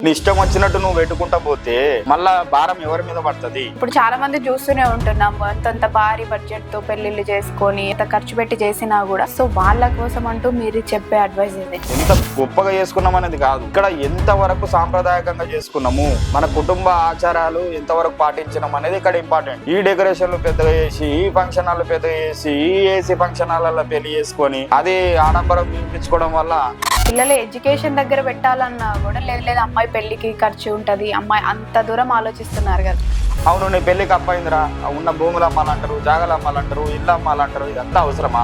నీ ఇష్టం వచ్చినట్టు నువ్వు పెట్టుకుంటా పోతే మళ్ళా భారం ఎవరి మీద పడుతుంది? ఇప్పుడు చాలా మంది చూస్తూనే ఉంటున్నాము, అంతంత భారీ బడ్జెట్ తో పెళ్లిళ్ళు చేసుకొని ఎంత ఖర్చు పెట్టి చేసినా కూడా. సో వాళ్ళ కోసం అంటూ మీరు చెప్పే అడ్వైస్ ఇది? ఎంత గొప్పగా చేసుకున్నాం అనేది కాదు, ఇక్కడ ఎంత వరకు సాంప్రదాయకంగా చేసుకున్నాము, మన కుటుంబ ఆచారాలు ఎంత వరకు పాటించినాం అనేది ఇక్కడ ఇంపార్టెంట్. ఈ డెకరేషన్లు పెద్దగా చేసి, ఈ ఫంక్షన్ హాల్ పెద్దగా చేసి, ఈ ఏసీ ఫంక్షన్ హాల్లో పెళ్లి చేసుకొని అది ఆడంబరం చూపించుకోవడం వల్ల పిల్లల ఎడ్యుకేషన్ దగ్గర పెట్టాలన్నా కూడా లేదు అమ్మాయి పెళ్లికి ఖర్చు ఉంటది, అమ్మాయి అంత దూరం ఆలోచిస్తున్నారు కదా. అవును, నీ పెళ్లికి అబ్బాయిందిరా, ఉన్న భూములు అమ్మాలంటారు, జాగాలు అమ్మాలంటారు, ఇల్లు అమ్మాలంటారు, ఇదంతా అవసరమా?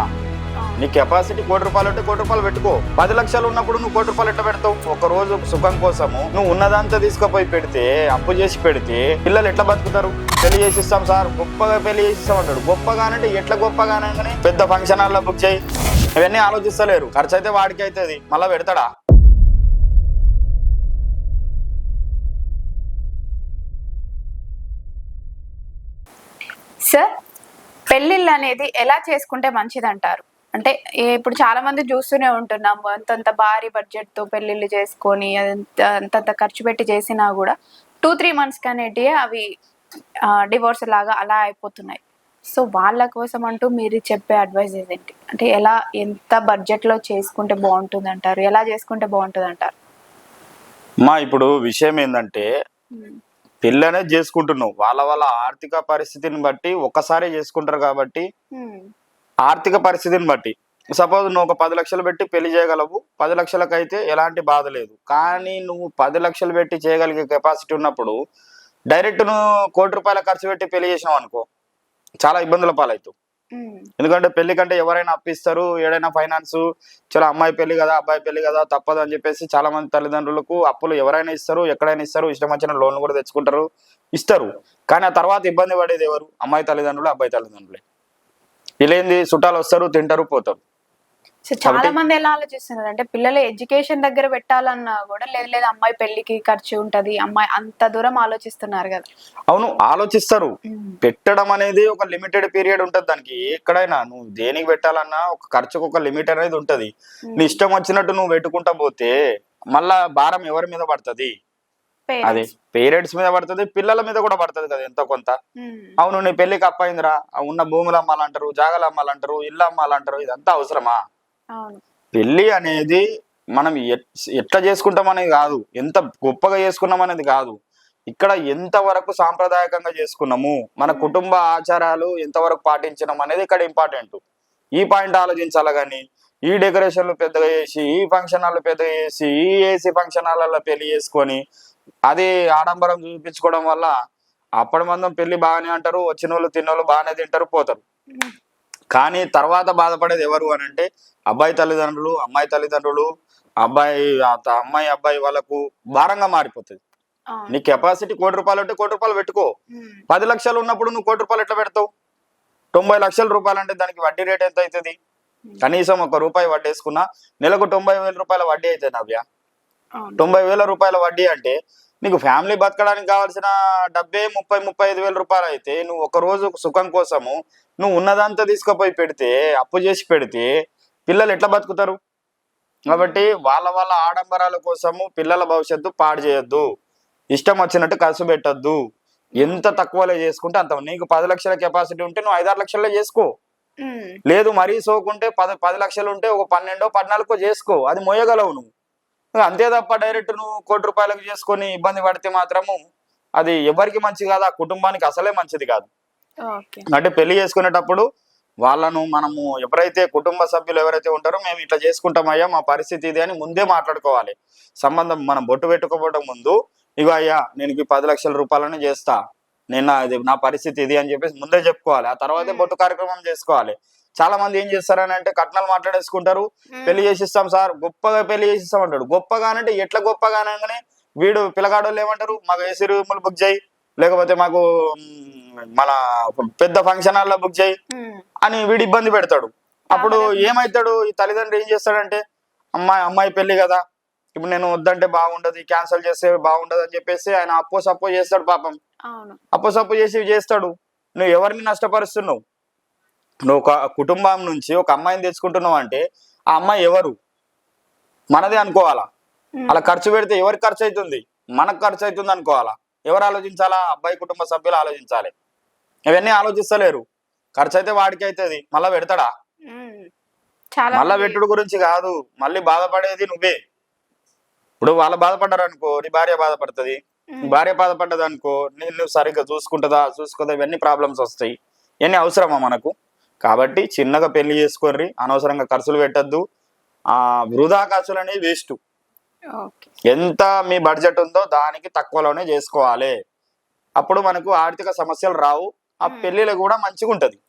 నీ కెపాసిటీ ₹1,00,000 ఉంటే ₹1,00,000 పెట్టుకో. 10 లక్షలు ఉన్నప్పుడు నువ్వు ₹1,00,000 ఎట్లా పెడతావు? ఒక రోజు సుఖం కోసము నువ్వు ఉన్నదంతా తీసుకుపోయి పెడితే, అప్పు చేసి పెడితే పిల్లలు ఎట్లా బతుకుతారు? పెళ్లి చేసిస్తాం సార్, గొప్పగా పెళ్లి చేసిస్తాం అంటాడు. గొప్పగానంటే ఎట్లా గొప్పగానే పెద్ద ఫంక్షన్ హాల్లో బుక్ చేయి, ఇవన్నీ ఆలోచిస్తలేరు. ఖర్చు అయితే వాడికి అవుతుంది, మళ్ళీ పెడతాడా? సార్, పెళ్ళిళ్ళు అనేది ఎలా చేసుకుంటే మంచిది అంటారు? అంటే ఇప్పుడు చాలా మంది చూస్తూనే ఉంటున్నాము, అంతంత భారీ బడ్జెట్ తో పెళ్లిళ్ళు చేసుకొని అంతంత ఖర్చు పెట్టి చేసినా కూడా 2-3 months కనేటివి అవి డివోర్స్ లాగా అలా అయిపోతున్నాయి. సో వాళ్ళ కోసం అంటూ మీరు చెప్పే అడ్వైస్ ఏంటి? అంటే ఎలా, ఎంత బడ్జెట్ లో చేసుకుంటే బాగుంటుంది అంటారు, ఎలా చేసుకుంటే బాగుంటుంది అంటారు? ఇప్పుడు విషయం ఏంటంటే, పెళ్ళి అనేది చేసుకుంటున్నావు వాళ్ళ వాళ్ళ ఆర్థిక పరిస్థితిని బట్టి ఒక్కసారి చేసుకుంటారు కాబట్టి, ఆర్థిక పరిస్థితిని బట్టి సపోజ్ నువ్వు ఒక 10 లక్షలు పెట్టి పెళ్లి చేయగలవు, 10 లక్షలకు అయితే ఎలాంటి బాధ లేదు. కానీ నువ్వు 10 లక్షలు పెట్టి చేయగలిగే కెపాసిటీ ఉన్నప్పుడు డైరెక్ట్ నువ్వు ₹1,00,000 ఖర్చు పెట్టి పెళ్లి చేసినావు అనుకో, చాలా ఇబ్బందుల పాలవుతావు. ఎందుకంటే పెళ్లి కంటే ఎవరైనా అప్పిస్తారు, ఏడైనా ఫైనాన్స్, చాలా అమ్మాయి పెళ్లి కదా, అబ్బాయి పెళ్లి కదా, తప్పదు అని చెప్పేసి చాలా మంది తల్లిదండ్రులకు అప్పులు ఎవరైనా ఇస్తారు, ఎక్కడైనా ఇస్తారు, ఇష్టం వచ్చిన లోన్లు కూడా తెచ్చుకుంటారు, ఇస్తారు. కానీ ఆ తర్వాత ఇబ్బంది పడేది ఎవరు? అమ్మాయి తల్లిదండ్రులు, అబ్బాయి తల్లిదండ్రులే. వీళ్ళేంది, చుట్టాలు వస్తారు, తింటారు, పోతారు. సో చాలా మంది ఎలా ఆలోచిస్తున్నారు అంటే, పిల్లల ఎడ్యుకేషన్ దగ్గర పెట్టాలన్నా కూడా లేదు అమ్మాయి పెళ్లికి ఖర్చు ఉంటది, అమ్మాయి అంత దూరం ఆలోచిస్తున్నారు కదా. అవును, ఆలోచిస్తారు. పెట్టడం అనేది ఒక లిమిటెడ్ పీరియడ్ ఉంటది దానికి. ఎక్కడైనా నువ్వు దేనికి పెట్టాలన్నా ఒక ఖర్చుకు ఒక లిమిట్ అనేది ఉంటది. నీ ఇష్టం వచ్చినట్టు నువ్వు పెట్టుకుంటా పోతే మళ్ళా భారం ఎవరి మీద పడుతుంది? అదే పేరెంట్స్ మీద పడుతుంది, పిల్లల మీద కూడా పడుతుంది కదా ఎంతో కొంత. అవును, నీ పెళ్లికి అబ్బాయిందిరా, ఉన్న భూములు అమ్మాలంటారు, జాగాలు అమ్మాలంటారు, ఇల్లు అమ్మాలంటారు, ఇదంతా అవసరమా? పెళ్లి అనేది మనం ఎట్లా చేసుకుంటాం అనేది కాదు, ఎంత గొప్పగా చేసుకున్నాం అనేది కాదు, ఇక్కడ ఎంత వరకు సాంప్రదాయకంగా చేసుకున్నాము, మన కుటుంబ ఆచారాలు ఎంత వరకు పాటించినాం అనేది ఇక్కడ ఇంపార్టెంట్. ఈ పాయింట్ ఆలోచించాలి. కానీ ఈ డెకరేషన్లు పెద్దగా చేసి, ఈ ఫంక్షన్ హాల్ పెద్దగా చేసి, ఈ ఏసీ ఫంక్షన్ హాల్లో పెళ్లి చేసుకొని అది ఆడంబరం చూపించుకోవడం వల్ల అప్పటి మందం పెళ్లి బాగానే అంటారు, వచ్చిన వాళ్ళు తిన్నోళ్ళు బాగానే తింటారు, పోతారు. కానీ తర్వాత బాధపడేది ఎవరు అని అంటే, అబ్బాయి తల్లిదండ్రులు, అమ్మాయి తల్లిదండ్రులు, అమ్మాయి అబ్బాయి వాళ్ళకు భారంగా మారిపోతుంది. నీ కెపాసిటీ ₹1,00,000 ఉంటే ₹1,00,000 పెట్టుకో. 10 లక్షలు ఉన్నప్పుడు నువ్వు ₹1,00,000 ఎట్లా పెడతావు? 90 లక్షల అంటే దానికి వడ్డీ రేట్ ఎంత అవుతుంది? కనీసం ₹1 వడ్డీ వేసుకున్నా నెలకు ₹90,000 వడ్డీ అవుతుంది నవ్య. ₹90,000 వడ్డీ అంటే నీకు ఫ్యామిలీ బతకడానికి కావాల్సిన డబ్బే ₹30,000-35,000 అయితే, నువ్వు ఒక రోజు సుఖం కోసము నువ్వు ఉన్నదంతా తీసుకుపోయి పెడితే, అప్పు చేసి పెడితే పిల్లలు ఎట్లా బతుకుతారు? కాబట్టి వాళ్ళ వాళ్ళ ఆడంబరాల కోసము పిల్లల భవిష్యత్తు పాడు చేయొద్దు, ఇష్టం వచ్చినట్టు ఖర్చు పెట్టద్దు. ఎంత తక్కువలో చేసుకుంటే అంత. నీకు 10 లక్షల కెపాసిటీ ఉంటే నువ్వు 5-6 లక్షల్లో చేసుకో. లేదు మరీ సోకుంటే 10 లక్షలు ఉంటే ఒక 12-14 చేసుకో, అది మోయగలవు నువ్వు. అంతే తప్ప డైరెక్ట్ నువ్వు ₹1,00,000 చేసుకొని ఇబ్బంది పడితే మాత్రము అది ఎవరికి మంచిది కాదు, ఆ కుటుంబానికి అసలే మంచిది కాదు. అంటే పెళ్లి చేసుకునేటప్పుడు వాళ్ళను మనము ఎవరైతే కుటుంబ సభ్యులు ఎవరైతే ఉంటారో, మేము ఇట్లా చేసుకుంటామయ్యా, మా పరిస్థితి ఇది అని ముందే మాట్లాడుకోవాలి. సంబంధం మనం బొట్టు పెట్టుకోవడం ముందు, ఇగో అయ్యా నేను ₹10 లక్షల చేస్తా, నేను నా పరిస్థితి ఇది అని చెప్పేసి ముందే చెప్పుకోవాలి. ఆ తర్వాతే బొట్టు కార్యక్రమం చేసుకోవాలి. చాలా మంది ఏం చేస్తారని అంటే, కట్నాలు మాట్లాడేసుకుంటారు, పెళ్లి చేసిస్తాం సార్, గొప్పగా పెళ్లి చేసిస్తాం అంటాడు. గొప్పగానంటే ఎట్లా గొప్పగానే వీడు పిల్లగాడోళ్ళు ఏమంటారు, మాకు ఏసీ రూములు బుక్ చేయి, లేకపోతే మాకు మన పెద్ద ఫంక్షన్ హాల్లో బుక్ చేయి అని వీడు ఇబ్బంది పెడతాడు. అప్పుడు ఏమవుతాడు, ఈ తల్లిదండ్రులు ఏం చేస్తాడంటే, అమ్మాయి పెళ్లి కదా, ఇప్పుడు నేను వద్దంటే బాగుండదు, క్యాన్సిల్ చేస్తే బాగుండదు అని చెప్పేసి ఆయన అప్పో చేస్తాడు. పాపం అప్పో చేస్తాడు. నువ్వు ఎవరిని నష్టపరుస్తున్నావు? నువ్వు ఒక కుటుంబం నుంచి ఒక అమ్మాయిని తెచ్చుకుంటున్నావు అంటే, ఆ అమ్మాయి ఎవరు? మనదే అనుకోవాలా. అలా ఖర్చు పెడితే ఎవరికి ఖర్చు అవుతుంది? మనకు ఖర్చు అవుతుంది అనుకోవాలా. ఎవరు ఆలోచించాలా? అబ్బాయి కుటుంబ సభ్యులు ఆలోచించాలి. ఇవన్నీ ఆలోచిస్తలేరు. ఖర్చు అయితే వాడికి అవుతుంది, మళ్ళా పెడతాడా? ఉమ్. చాలా మళ్ళా మంది- పెట్టుడు గురించి కాదు, మళ్ళీ బాధపడేది నువ్వే. ఇప్పుడు వాళ్ళు బాధపడ్డారు అనుకో, నీ భార్య బాధపడుతుంది. నీ భార్య బాధపడ్డది అనుకో, నువ్వు సరిగ్గా చూసుకోదా, ఇవన్నీ ప్రాబ్లమ్స్ వస్తాయి. ఇవన్నీ అవసరమా మనకు? కాబట్టి చిన్నగా పెళ్లి చేసుకోర్రి, అనవసరంగా ఖర్చులు పెట్టద్దు. వృధా ఖర్చులు అనేవి వేస్ట్. ఓకే. ఎంత మీ బడ్జెట్ ఉందో దానికి తక్కువలోనే చేసుకోవాలి. అప్పుడు మనకు ఆర్థిక సమస్యలు రావు, ఆ పెళ్లిలో కూడా మంచిగా ఉంటది.